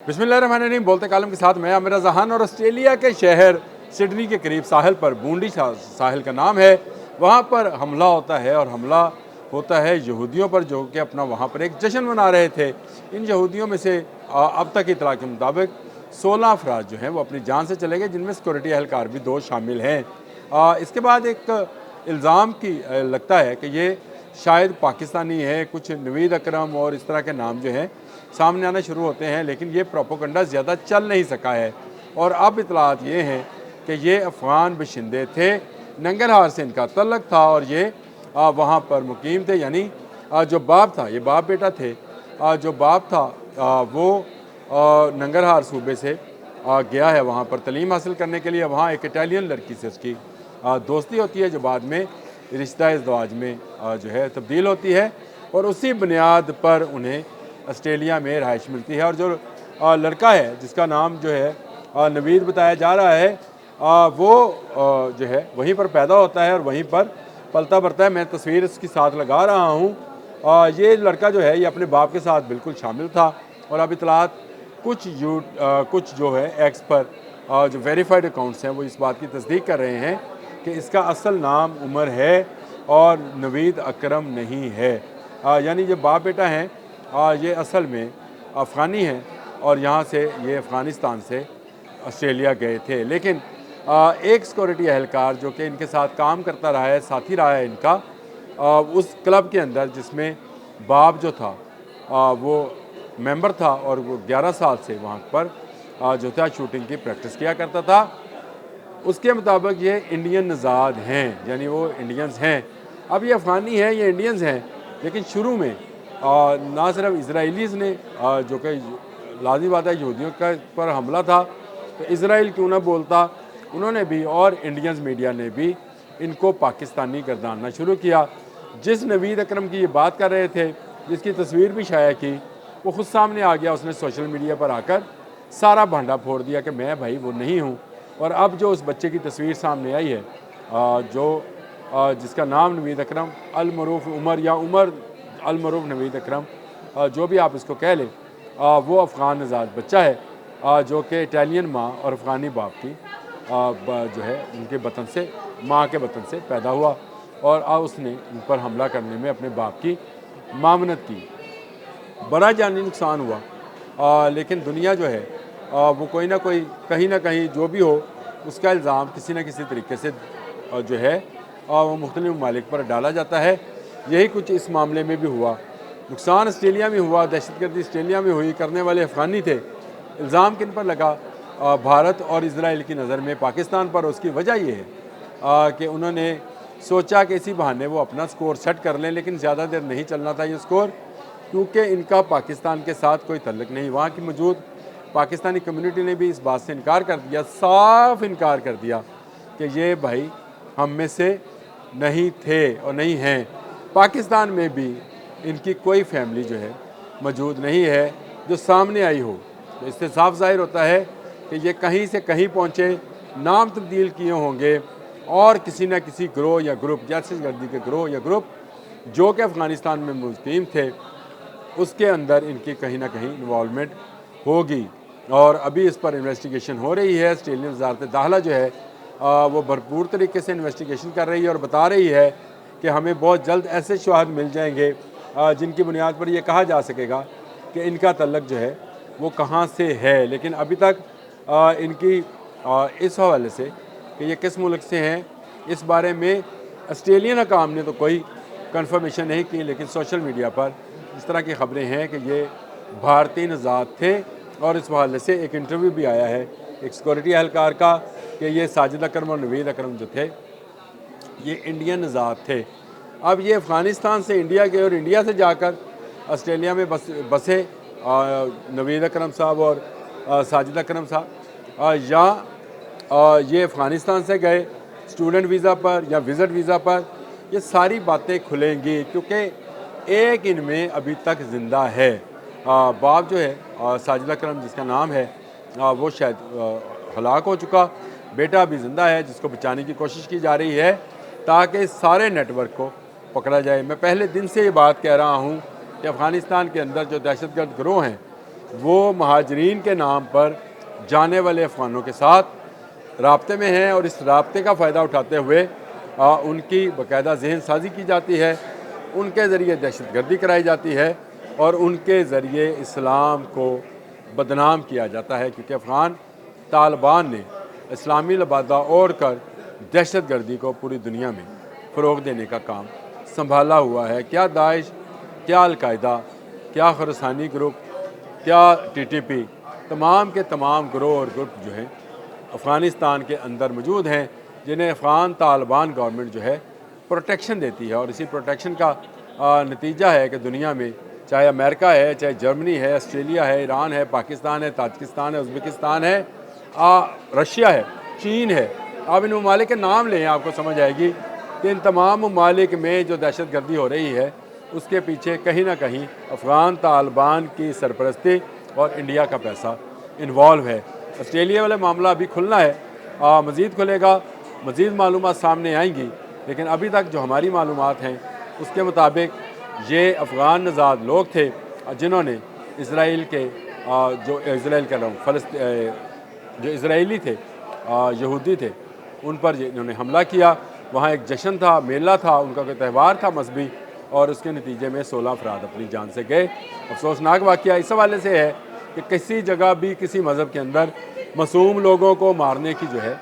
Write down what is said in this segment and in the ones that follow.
बिस्मिल्लाहिर्रहमानिर्रहीम। बोलते कालम के साथ मैं आमिर जहान। और ऑस्ट्रेलिया के शहर सिडनी के करीब साहिल पर बूंदी साहिल का नाम है, वहाँ पर हमला होता है। और हमला होता है यहूदियों पर, जो कि अपना वहाँ पर एक जश्न मना रहे थे। इन यहूदियों में से अब तक इतला के मुताबिक 16 अफराद जो हैं वो अपनी जान से चले गए, जिनमें सिक्योरिटी एहलकार भी 2 शामिल हैं। इसके बाद एक इल्ज़ाम की लगता है कि ये शायद पाकिस्तानी है। कुछ नवीद अकरम और इस तरह के नाम जो हैं सामने आना शुरू होते हैं, लेकिन ये प्रोपोगंडा ज़्यादा चल नहीं सका है। और अब इतलात ये हैं कि ये अफ़गान बशिंदे थे, नंगरहार से इनका तल्लक था और ये वहाँ पर मुकीम थे। यानी जो बाप था, ये बाप बेटा थे। जो बाप था वो नंगरहार सूबे से गया है वहाँ पर तलीम हासिल करने के लिए। वहाँ एक इटालियन लड़की से उसकी दोस्ती होती है, जो बाद में रिश्ता इज़्दवाज में जो है तब्दील होती है। और उसी बुनियाद पर उन्हें ऑस्ट्रेलिया में रहाइश मिलती है। और जो लड़का है जिसका नाम जो है नवीद बताया जा रहा है, वो जो है वहीं पर पैदा होता है और वहीं पर पलता बढ़ता है। मैं तस्वीर इसकी साथ लगा रहा हूँ। ये लड़का जो है ये अपने बाप के साथ बिल्कुल शामिल था। और अब इतलात कुछ जो है एक्स पर जो वेरीफाइड अकाउंट्स हैं वो इस बात की तस्दीक कर रहे हैं कि इसका असल नाम उमर है और नवीद अकरम नहीं है। यानी जो बाप बेटा हैं ये असल में अफ़गानी हैं और यहाँ से ये अफ़गानिस्तान से ऑस्ट्रेलिया गए थे। लेकिन एक सिक्योरिटी एहलकार जो कि इनके साथ काम करता रहा है, साथी रहा है इनका, उस क्लब के अंदर जिसमें बाप जो था वो मेंबर था और वो 11 साल से वहाँ पर जो था शूटिंग की प्रैक्टिस किया करता था। उसके मुताबिक ये इंडियन नज़ाद हैं, यानी वो इंडियंस हैं। अब ये अफ़गानी हैं, ये इंडियंस हैं। लेकिन शुरू में ना सिर्फ इसराइलीज़ ने जो कि लाज़मी बात है यहूदियों का पर हमला था, तो इसराइल क्यों ना बोलता, उन्होंने भी और इंडियंस मीडिया ने भी इनको पाकिस्तानी गर्दानना शुरू किया। जिस नवीद अकरम की ये बात कर रहे थे, जिसकी तस्वीर भी शाया की, वो ख़ुद सामने आ गया। उसने सोशल मीडिया पर आकर सारा भांडा फोड़ दिया कि मैं भाई वो नहीं हूँ। और अब जो उस बच्चे की तस्वीर सामने आई है, जिसका नाम नवीद अकरम अल-मरूफ उमर या उमर अल-मरूफ नवीद अकरम, जो भी आप इसको कह लें, वो अफ़गान नज़ाद बच्चा है जो कि इटालियन माँ और अफ़गानी बाप की जो है उनके वतन से, माँ के वतन से पैदा हुआ। और उसने इन पर हमला करने में अपने बाप की मामनत की। बड़ा जानी नुकसान हुआ। लेकिन दुनिया जो है वो कोई ना कोई, कहीं ना कहीं जो भी हो, उसका इल्ज़ाम किसी न किसी तरीके से जो है वो मुख्तलिफ ममालिक पर डाला जाता है। यही कुछ इस मामले में भी हुआ। नुकसान ऑस्ट्रेलिया में हुआ, दहशतगर्दी ऑस्ट्रेलिया में हुई, करने वाले अफ़गानी थे। इल्ज़ाम किन पर लगा? भारत और इजराइल की नज़र में पाकिस्तान पर। उसकी वजह ये है कि उन्होंने सोचा कि इसी बहाने वो अपना स्कोर सेट कर लें, लेकिन ज़्यादा देर नहीं चलना था ये स्कोर, क्योंकि इनका पाकिस्तान के साथ कोई तल्लुक़ नहीं। वहाँ की मौजूद पाकिस्तानी कम्युनिटी ने भी इस बात से इनकार कर दिया, साफ इनकार कर दिया कि ये भाई हम में से नहीं थे और नहीं हैं। पाकिस्तान में भी इनकी कोई फैमिली जो है मौजूद नहीं है जो सामने आई हो। तो इससे साफ ज़ाहिर होता है कि ये कहीं से कहीं पहुँचे, नाम तब्दील किए होंगे और किसी न किसी ग्रोह या ग्रुप, दहशतगर्दी के ग्रोह या ग्रुप जो कि अफ़गानिस्तान में मुक़ीम थे, उसके अंदर इनकी कहीं ना कहीं इन्वॉल्वमेंट होगी। और अभी इस पर इन्वेस्टिगेशन हो रही है। ऑस्ट्रेलियन वज़ारत दाखिला जो है वो भरपूर तरीके से इन्वेस्टिगेशन कर रही है और बता रही है कि हमें बहुत जल्द ऐसे शवाहद मिल जाएंगे जिनकी बुनियाद पर यह कहा जा सकेगा कि इनका तल्लक जो है वो कहाँ से है। लेकिन अभी तक इनकी इस हवाले से कि ये किस मुल्क से हैं, इस बारे में ऑस्ट्रेलियन हकाम ने तो कोई कंफर्मेशन नहीं की। लेकिन सोशल मीडिया पर इस तरह की ख़बरें हैं कि ये भारतीय नज़ाद थे। और इस हवाले से एक इंटरव्यू भी आया है एक सिक्योरिटी एहलकार का कि ये साजिद अकरम और नवीद अकरम जो थे ये इंडियन नज़ाद थे। अब ये अफ़गानिस्तान से इंडिया गए और इंडिया से जाकर ऑस्ट्रेलिया में बसे नवीद अकरम साहब और साजिद अकरम साहब, या ये अफ़गानिस्तान से गए स्टूडेंट वीज़ा पर या विज़िट वीज़ा पर। ये सारी बातें खुलेंगी क्योंकि एक इनमें अभी तक ज़िंदा है। बाप जो है साजिद अकरम जिसका नाम है वो शायद हलाक हो चुका, बेटा अभी ज़िंदा है जिसको बचाने की कोशिश की जा रही है ताकि सारे नेटवर्क को पकड़ा जाए। मैं पहले दिन से ये बात कह रहा हूँ कि अफ़गानिस्तान के अंदर जो दहशतगर्द गिरोह हैं वो महाजरीन के नाम पर जाने वाले अफ़गानों के साथ राब्ते में हैं और इस राब्ते का फ़ायदा उठाते हुए उनकी बाकायदा जहन साजी की जाती है, उनके ज़रिए दहशत गर्दी कराई जाती है और उनके ज़रिए इस्लाम को बदनाम किया जाता है, क्योंकि अफ़गान तालिबान ने इस्लामी लबादा ओढ़ कर दहशत गर्दी को पूरी दुनिया में फ़रोग़ देने का काम संभाला हुआ है। क्या दाइश, क्या अलकायदा, क्या खुरासानी ग्रुप, क्या TTP, तमाम के तमाम गिरोह और ग्रुप जो हैं अफ़गानिस्तान के अंदर मौजूद हैं, जिन्हें अफ़गान तालिबान गवर्नमेंट जो है प्रोटेक्शन देती है। और इसी प्रोटेक्शन का नतीजा है कि दुनिया में चाहे अमेरिका है, चाहे जर्मनी है, ऑस्ट्रेलिया है, ईरान है, पाकिस्तान है, ताजिकिस्तान है, उज़्बेकिस्तान है, रशिया है, चीन है, आप इन ममालिक के नाम लें, आपको समझ आएगी कि इन तमाम ममालिक में जो दहशत गर्दी हो रही है उसके पीछे कहीं ना कहीं अफ़गान तालिबान की सरपरस्ती और इंडिया का पैसा इन्वॉल्व है। ऑस्ट्रेलिया वाला मामला अभी खुलना है, मज़ीद खुलेगा, मज़ीद मालूमात सामने आएंगी, लेकिन अभी तक जो हमारी मालूमात हैं उसके मुताबिक ये अफ़गान नज़ाद लोग थे जिन्होंने इसराइल के जो इसराइल कह रहा हूँ जो इसराइली थे, यहूदी थे, उन पर इन्होंने हमला किया। वहाँ एक जश्न था, मेला था, उनका कोई त्यौहार था मजहबी, और उसके नतीजे में 16 अफराद अपनी जान से गए। अफसोसनाक वाक़या इस हवाले से है कि किसी जगह भी किसी मज़हब के अंदर मासूम लोगों को मारने की जो है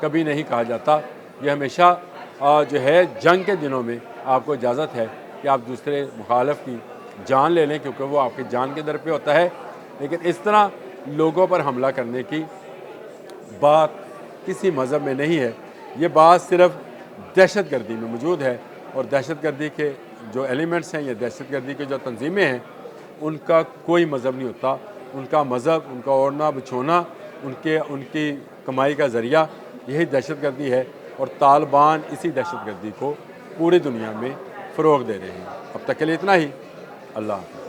कभी नहीं कहा जाता। ये हमेशा जो है जंग के दिनों में आपको इजाज़त है कि आप दूसरे मुखालफ की जान ले लें, क्योंकि वो आपकी जान के दर पे होता है। लेकिन इस तरह लोगों पर हमला करने की बात किसी मज़हब में नहीं है। ये बात सिर्फ़ दहशत गर्दी में मौजूद है, और दहशत गर्दी के जो एलिमेंट्स हैं या दहशत गर्दी की जो तंजीमें हैं उनका कोई मज़हब नहीं होता। उनका मज़हब, उनका ओढ़ना बिछोना, उनकी कमाई का ज़रिया यही दहशत गर्दी है, और तालिबान इसी दहशत गर्दी को पूरी दुनिया में फ़रोग़ दे रहे हैं। अब तक के लिए इतना ही। अल्लाह हाफ़िज़।